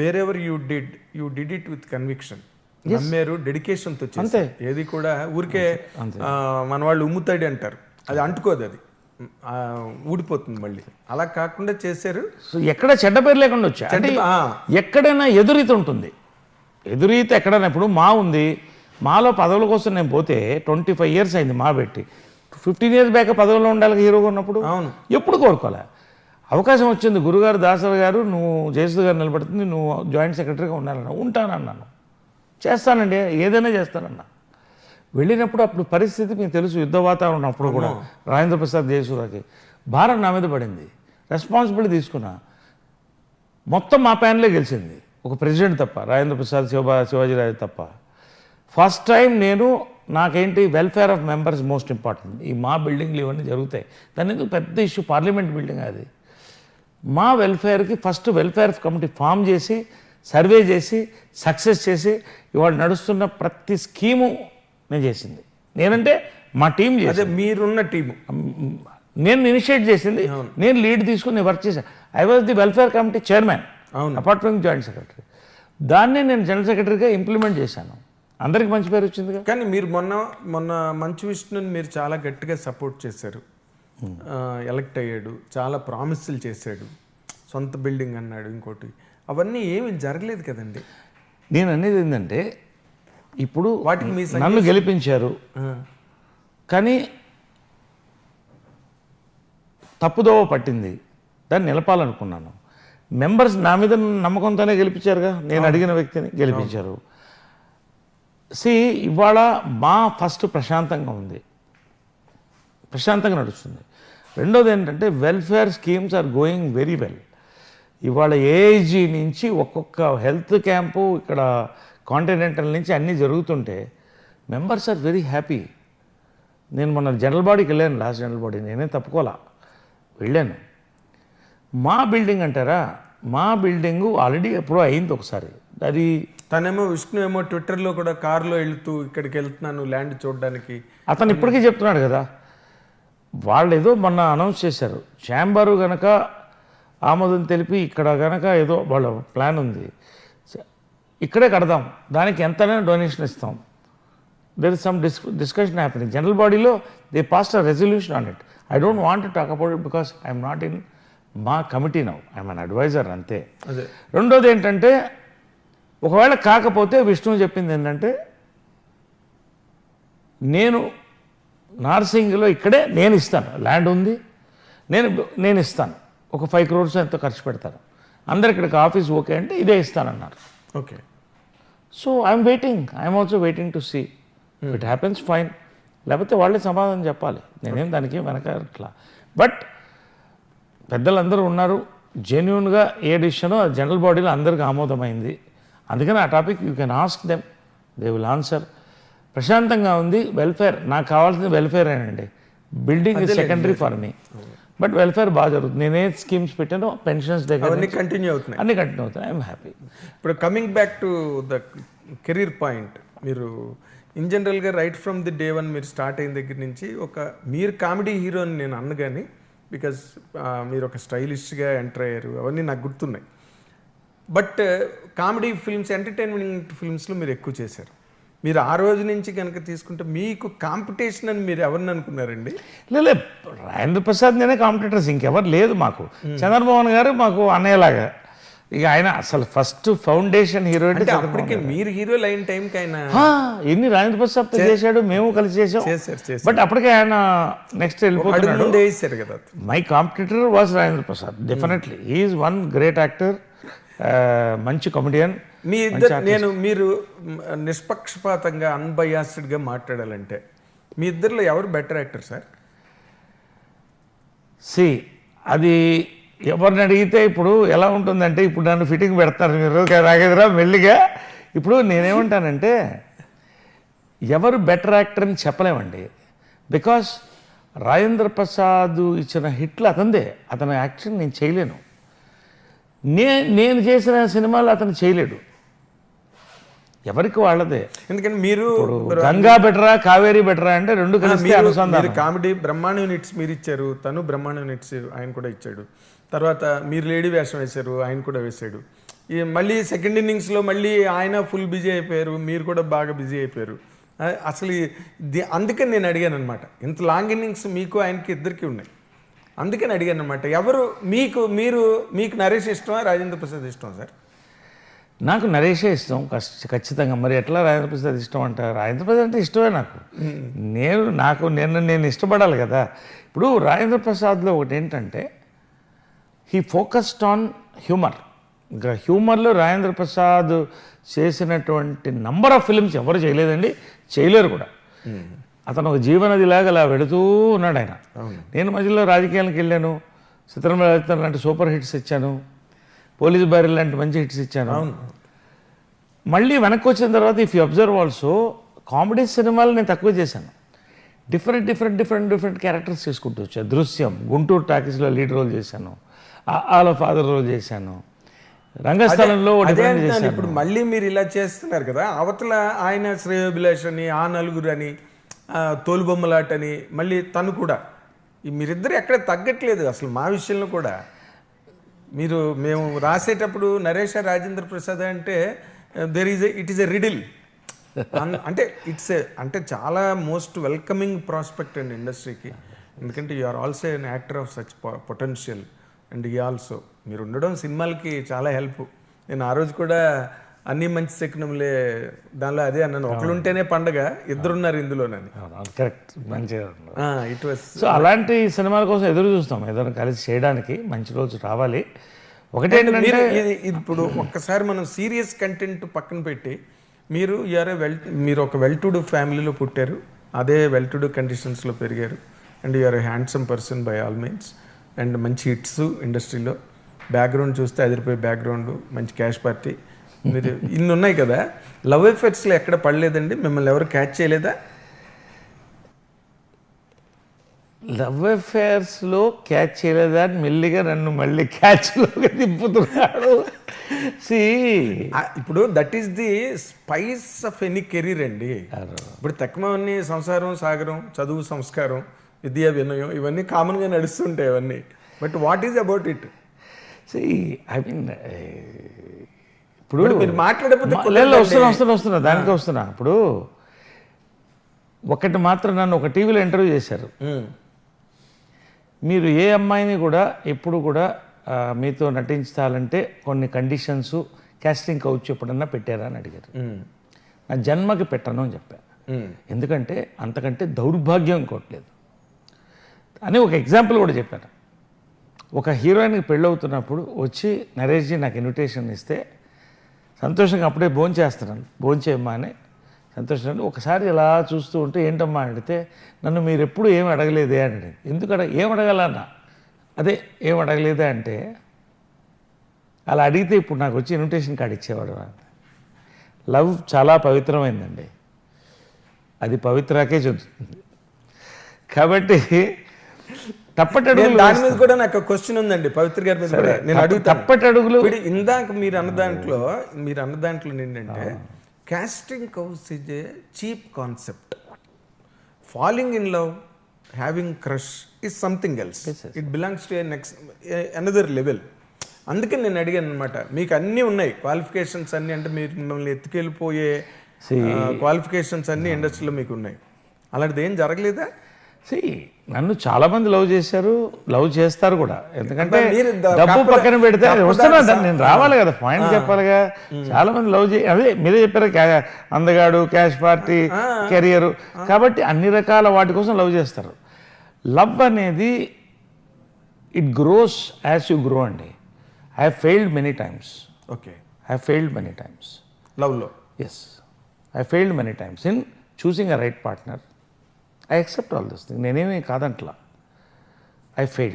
Wear ever you did it with conviction. నమ్మారు, డెడికేషన్తో చేశారు. ఏది కూడా ఊరికే మన వాళ్ళు ఉమ్ముతాడి అంటారు, అది అంటుకోదు, అది ఊడిపోతుంది మళ్ళీ. అలా కాకుండా చేశారు. సో ఎక్కడ చెడ్డ పేరు లేకుండా వచ్చా అంటే ఎక్కడైనా ఎదురీత ఉంటుంది. ఎదురీత ఎక్కడైనా ఇప్పుడు మా ఉంది, మాలో పదవుల కోసం నేను పోతే 25 years అయింది మా పెట్టి. 15 years బ్యాక్ పదవిలో ఉండాలి హీరోగా ఉన్నప్పుడు. అవును, ఎప్పుడు కోరుకోలే. అవకాశం వచ్చింది, గురుగారు దాసరి గారు నువ్వు జయసుధ గారు నిలబడుతుంది, నువ్వు జాయింట్ సెక్రటరీగా ఉండాలన్నా. ఉంటానన్నాను, చేస్తానండి, ఏదైనా చేస్తానన్నా. వెళ్ళినప్పుడు అప్పుడు పరిస్థితి మీకు తెలుసు, యుద్ధ వాతావరణం. అప్పుడు కూడా రాజేంద్ర ప్రసాద్ జయసూర్యకి భారం నా మీద పడింది, రెస్పాన్సిబిలిటీ తీసుకున్నా. మొత్తం మా ప్యానలే గెలిచింది, ఒక ప్రెసిడెంట్ తప్ప, రాజేంద్ర ప్రసాద్ శివాజీరాజు తప్ప. ఫస్ట్ టైం నేను నాకేంటి welfare of members most important. ఈ మా బిల్డింగ్లు ఇవన్నీ జరుగుతాయి, దాని ఎందుకు పెద్ద ఇష్యూ, పార్లమెంట్ బిల్డింగ్ అది. మా వెల్ఫేర్కి ఫస్ట్ వెల్ఫేర్ కమిటీ ఫామ్ చేసి సర్వే చేసి సక్సెస్ చేసి ఇవాళ నడుస్తున్న ప్రతి స్కీము నేను చేసింది. నేనంటే మా టీం చేసి, మీరున్న టీము నేను ఇనిషియేట్ చేసింది, నేను లీడ్ తీసుకుని వర్క్ చేశాను. I was the welfare committee chairman apart from joint secretary. దాన్నే నేను జనరల్ సెక్రటరీగా ఇంప్లిమెంట్ చేశాను. అందరికి మంచి పేరు వచ్చిందిగా. కానీ మీరు మొన్న మంచు విష్ణుని మీరు చాలా గట్టిగా సపోర్ట్ చేశారు. ఎలక్ట్ అయ్యాడు, చాలా ప్రామిస్లు చేశాడు, సొంత బిల్డింగ్ అన్నాడు, ఇంకోటి. అవన్నీ ఏమి జరగలేదు కదండి. నేను అనేది ఏంటంటే ఇప్పుడు వాటికి మీ నన్ను గెలిపించారు, కానీ తప్పుదోవ పట్టింది, దాన్ని నిలపాలనుకున్నాను. మెంబర్స్ నా మీద నమ్మకంతోనే గెలిపించారుగా, నేను అడిగిన వ్యక్తిని గెలిపించారు. ఇవాళ మా ఫస్ట్ ప్రశాంతంగా ఉంది, ప్రశాంతంగా నడుస్తుంది. రెండోది ఏంటంటే welfare schemes are going very well. ఇవాళ ఏఐజీ నుంచి ఒక్కొక్క హెల్త్ క్యాంపు ఇక్కడ కాంటినెంటల్ నుంచి అన్నీ జరుగుతుంటే మెంబర్స్ ఆర్ వెరీ హ్యాపీ. నేను మొన్న జనరల్ బాడీకి వెళ్ళాను, లాస్ట్ జనరల్ బాడీ, నేనే తప్పుకోలా వెళ్ళాను. మా బిల్డింగ్ అంటారా, మా బిల్డింగు ఆల్రెడీ ఎప్పుడో అయింది ఒకసారి. అది తనేమో విష్ణు ఏమో ట్విట్టర్లో కూడా కారులో వెళుతూ ఇక్కడికి వెళ్తున్నాను ల్యాండ్ చూడడానికి, అతను ఇప్పటికీ చెప్తున్నాడు కదా. వాళ్ళు ఏదో మొన్న అనౌన్స్ చేశారు, ఛాంబరు కనుక ఆమోదం తెలిపి ఇక్కడ కనుక ఏదో వాళ్ళ ప్లాన్ ఉంది, ఇక్కడే కడదాం, దానికి ఎంతైనా డొనేషన్ ఇస్తాం. There is some discussion happening. General బాడీలో they passed a resolution on it. I don't want to talk about it because I'm not in MAA committee now, I'm an adviser అంతే. రెండోది ఏంటంటే ఒకవేళ కాకపోతే విష్ణు చెప్పింది ఏంటంటే నేను నార్సింగ్లో ఇక్కడే నేను ఇస్తాను, ల్యాండ్ ఉంది, నేను ఇస్తాను, ఒక 5 crores ఎంతో ఖర్చు పెడతాను, అందరు ఇక్కడికి ఆఫీస్ ఓకే అంటే ఇదే ఇస్తానన్నారు. Okay. So I'm waiting, I'm also waiting to see it happens fine, లేకపోతే వాళ్ళే సమాధానం చెప్పాలి. నేనేం దానికి వెనకట్లా. బట్ పెద్దలందరూ ఉన్నారు, జెన్యున్గా ఏ డిసిషనో అది జనరల్ బాడీలో అందరికీ ఆమోదమైంది. అందుకని ఆ topic you can ask them, they will answer. ప్రశాంతంగా ఉంది. వెల్ఫేర్ నాకు కావాల్సింది వెల్ఫేర్ అండి, building is secondary for me. But welfare బాగా జరుగుతుంది. నేనే స్కీమ్స్ పెట్టానో పెన్షన్స్ దగ్గర అన్నీ కంటిన్యూ అవుతున్నాయి, ఐఎమ్ హ్యాపీ. ఇప్పుడు coming back to the career point, మీరు ఇన్ జనరల్గా right from the day one మీరు స్టార్ట్ అయిన దగ్గర నుంచి మీరు కామెడీ హీరో అని నేను అన్ను, కానీ బికాజ్ మీరు ఒక స్టైలిష్గా ఎంటర్ అయ్యారు, అవన్నీ నాకు గుర్తున్నాయి. బట్ కామెడీ ఫిల్మ్స్, ఎంటర్టైన్మెంట్ ఫిల్మ్స్లో మీరు ఎక్కువ చేశారు. మీరు ఆ రోజు నుంచి కనుక తీసుకుంటే మీకు కాంపిటీషన్ అని మీరు ఎవరిని అనుకున్నారండి? లేదు, రాజేంద్ర ప్రసాద్ నేనే కాంపిటీటర్స్, ఇంకెవరు లేదు మాకు. చంద్రమోహన్ గారు మాకు అన్నయ్యలాగా, ఇక ఆయన అసలు ఫస్ట్ ఫౌండేషన్ హీరో. అప్పటికే మీరు హీరో లైన్ టైంకి ఆయన ఎన్ని రాజేంద్ర ప్రసాద్ చేశాడు, మేము కలిసి చేసాం. బట్ అప్పటికే ఆయన నెక్స్ట్ వెళ్ళిపోతున్నాడు కదా. My competitor was Rajendra Prasad, definitely he's one great actor, మంచి కామెడియన్. మీ మీరు నిష్పక్షపాతంగా అన్బయాస్డ్గా మాట్లాడాలంటే మీ ఇద్దరిలో ఎవరు బెటర్ యాక్టర్ సార్? అది ఎవరిని అడిగితే ఇప్పుడు ఎలా ఉంటుందంటే, ఇప్పుడు నన్ను ఫిట్టింగ్ పెడతారు మీరు రాగేదిరా మెల్లిగా. ఇప్పుడు నేనేమంటానంటే ఎవరు బెటర్ యాక్టర్ అని చెప్పలేమండి, బికాస్ రాజేంద్ర ప్రసాద్ ఇచ్చిన హిట్లు అతనిదే, అతని యాక్షన్ నేను చేయలేను. నేను చేసిన సినిమాలు అతను చేయలేడు, ఎవరికి వాళ్ళదే. ఎందుకంటే మీరు గంగా బెటరా కావేరీ బెటరా అంటే రెండు కలిసి అనుసంధానం. కామెడీ బ్రహ్మాండం హిట్స్ మీరు ఇచ్చారు, తను బ్రహ్మాండం హిట్స్ ఆయన కూడా ఇచ్చాడు. తర్వాత మీరు లేడీ వేషం వేశారు, ఆయన కూడా వేశాడు. మళ్ళీ సెకండ్ ఇన్నింగ్స్లో మళ్ళీ ఆయన ఫుల్ బిజీ అయిపోయారు, మీరు కూడా బాగా బిజీ అయిపోయారు. అసలు అందుకని నేను అడిగాను అనమాట, ఇంత లాంగ్ ఇన్నింగ్స్ మీకు ఆయనకి ఇద్దరికి ఉన్నాయి, అందుకని అడిగాను అనమాట. ఎవరు మీకు నరేష్ ఇష్టమా రాజేంద్ర ప్రసాద్ ఇష్టమా సార్? నాకు నరేషే ఇష్టం ఖచ్చితంగా. మరి ఎట్లా రాజేంద్ర ప్రసాద్ ఇష్టం అంటారు? రాజేంద్ర ప్రసాద్ అంటే ఇష్టమే నాకు. నేను ఇష్టపడాలి కదా. ఇప్పుడు రాజేంద్ర ప్రసాద్లో ఒకటి ఏంటంటే హీ ఫోకస్డ్ ఆన్ హ్యూమర్. ఇంకా హ్యూమర్లో రాజేంద్ర ప్రసాద్ చేసినటువంటి నంబర్ ఆఫ్ ఫిల్మ్స్ ఎవరు చేయలేదండి, చేయలేరు కూడా. అతను ఒక జీవనదిలాగా అలా వెళుతూ ఉన్నాడు ఆయన. నేను మధ్యలో రాజకీయాలకు వెళ్ళాను, చిత్రం లాంటి సూపర్ హిట్స్ ఇచ్చాను, పోలీస్ బ్యారెల్ లాంటి మంచి హిట్స్ ఇచ్చాను. మళ్ళీ వెనక్కి వచ్చిన తర్వాత if you observe also comedy సినిమాలు నేను తక్కువ చేశాను. డిఫరెంట్ క్యారెక్టర్స్ చేసుకుంటూ వచ్చాను. దృశ్యం, గుంటూరు టాకీస్లో లీడ్ రోల్ చేశాను, ఆల్ ఫాదర్ రోల్ చేశాను, రంగస్థలంలో చేశాను. ఇప్పుడు మళ్ళీ మీరు ఇలా చేస్తున్నారు కదా, అవతల ఆయన శ్రేయోభిలాష్ అని, ఆ నలుగురు అని, తోలుబొమ్మలాట అని, మళ్ళీ తను కూడా మీరిద్దరు ఎక్కడ తగ్గట్లేదు అసలు. మా విషయంలో కూడా మేము రాసేటప్పుడు నరేష్ రాజేంద్ర ప్రసాద్ అంటే ఇట్ ఈస్ ఎ రిడిల్. అంటే అంటే చాలా మోస్ట్ వెల్కమింగ్ ప్రాస్పెక్ట్ అండి ఇండస్ట్రీకి. ఎందుకంటే you are also an actor of such potential and ఈ ఆల్సో మీరు ఉండడం సినిమాలకి చాలా హెల్ప్. నేను ఆ రోజు కూడా అన్నీ మంచి శకునములే దానిలో అదే అన్నాను, ఒకరుంటేనే పండగ, ఇద్దరున్నారు ఇందులోనని. కరెక్ట్, మంచిగా. ఇట్ వాస్ సో అలాంటి సినిమాల కోసం ఎదురు చూస్తాం, ఏదైనా కలిసి చేయడానికి మంచి రోజు రావాలి. ఒకటేంటంటే ఇప్పుడు ఒక్కసారి మనం సీరియస్ కంటెంట్ పక్కన పెట్టి మీరు ఒక వెల్ టు డూ ఫ్యామిలీలో పుట్టారు, అదే వెల్ టు డూ కండిషన్స్లో పెరిగారు, and you're a handsome person by all means, and మంచి హిట్స్ ఇండస్ట్రీలో. బ్యాక్గ్రౌండ్ చూస్తే అదిరిపోయే బ్యాక్గ్రౌండ్, మంచి క్యాష్ పార్టీ, మీరు ఇన్ని ఉన్నాయి కదా. లవ్ ఎఫెక్ట్స్లో ఎక్కడ పడలేదండి? మిమ్మల్ని ఎవరు క్యాచ్ చేయలేదా? లవ్ అఫేర్స్లో క్యాచ్ చేయలేదా అని మెల్లిగా నన్ను మళ్ళీ క్యాచ్లోకి తిప్పుతున్నాడు. ఇప్పుడు that is the spice of any career అండి. ఇప్పుడు తక్కువన్నీ సంసారం, సాగరం, చదువు, సంస్కారం, విద్యా, వినయం, ఇవన్నీ కామన్గా నడుస్తుంటాయి అవన్నీ. But what is about it? I mean ఇప్పుడు మీరు మాట్లాడకపోతే వస్తున్నా దానికి వస్తున్నా. ఇప్పుడు ఒకటి మాత్రం నన్ను ఒక టీవీలో ఇంటర్వ్యూ చేశారు, మీరు ఏ అమ్మాయిని కూడా ఎప్పుడు కూడా మీతో నటించాలంటే కొన్ని కండిషన్స్ కాస్టింగ్ కౌచ్ ఎప్పుడన్నా పెట్టారా అని అడిగారు. నా జన్మకి పెట్టను అని చెప్పాను. ఎందుకంటే అంతకంటే దౌర్భాగ్యం ఇంకోట్లేదు అని ఒక ఎగ్జాంపుల్ కూడా చెప్పాను. ఒక హీరోయిన్కి పెళ్ళవుతున్నప్పుడు వచ్చి నరేష్జీ నాకు ఇన్విటేషన్ ఇస్తే సంతోషంగా అప్పుడే భోంచేయమ్మా అని సంతోషంగా ఒకసారి ఇలా చూస్తూ ఉంటే ఏంటమ్మా అడిగితే నన్ను మీరు ఎప్పుడు ఏమి అడగలేదే అని అడిగింది. ఎందుకు ఏం అడగాలన్నా? అదే ఏం అడగలేదే అంటే అలా అడిగితే ఇప్పుడు నాకు వచ్చి ఇన్విటేషన్ కార్డు ఇచ్చేవాడు. లవ్ చాలా పవిత్రమైందండి, అది పవిత్రాకే చెందుతుంది. కాబట్టి తప్పటడుగులు దాని మీద కూడా నాకు క్వశ్చన్ ఉందండి పవిత్ర గారి మీద కూడా నేను అడుగుతాను. తప్పటడుగులు ఇందాక మీరు అన్న దాంట్లో ఏంటంటే casting couch is a cheap concept. Falling in love, having crush is something else. It belongs to another level. అందుకని నేను అడిగాను అనమాట, మీకు అన్నీ ఉన్నాయి క్వాలిఫికేషన్స్ అన్నీ, అంటే మీరు మిమ్మల్ని ఎత్తుకెళ్ళిపోయే క్వాలిఫికేషన్స్ అన్నీ ఇండస్ట్రీలో మీకు ఉన్నాయి. అలాంటిది ఏం జరగలేదా? నన్ను చాలా మంది లవ్ చేశారు, లవ్ చేస్తారు కూడా. ఎందుకంటే డబ్బు పక్కన పెడితే వస్తున్నా, నేను రావాలి కదా, పాయింట్ చెప్పాలిగా. చాలా మంది లవ్ అదే మీరే చెప్పారు, అందగాడు, క్యాష్ పార్టీ, కెరియర్, కాబట్టి అన్ని రకాల వాటి కోసం లవ్ చేస్తారు. లవ్ అనేది it grows as you grow అండి. I have failed many times. Okay, I have failed many times లవ్లో. Yes, I failed many times in choosing a right partner. I accept all this thing. నేనేమీ కాదంట్లా. I failed.